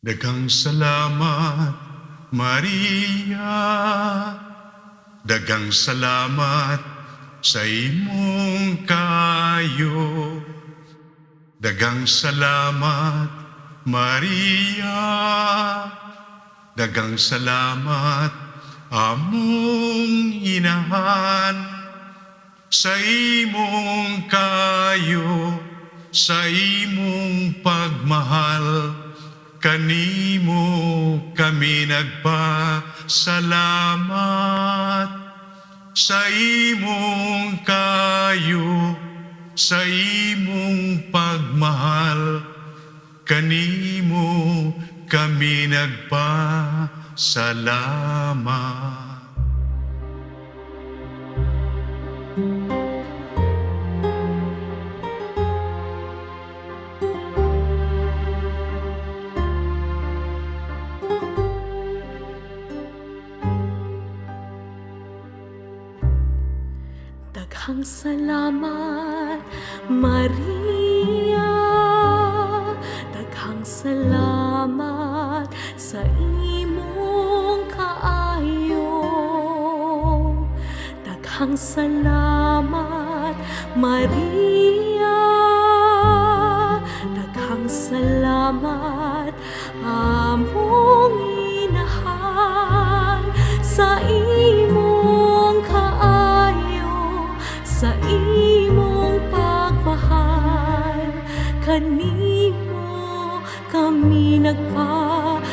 Daghang salamat, Maria. Daghang salamat sa imong kayo. Daghang salamat, Maria. Daghang salamat, among inahan. Sa imong kayo, sa imong pagmahal, kanimo kami nagpasalamat. Sa imong kayo, sa imong pagmahal, kanimo kami nagpasalamat. Daghang salamat, Maria. Daghang salamat sa imong kaayo. Daghang salamat, Maria. Daghang salamat, among inahan. Sa imong kaayo, sa imong pagmahal, kanimo kami nagpasalamat.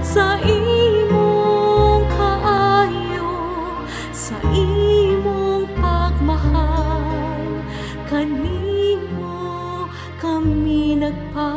Sa imong kaayo, sa imong pagmahal, kanimo kami nagpasalamat.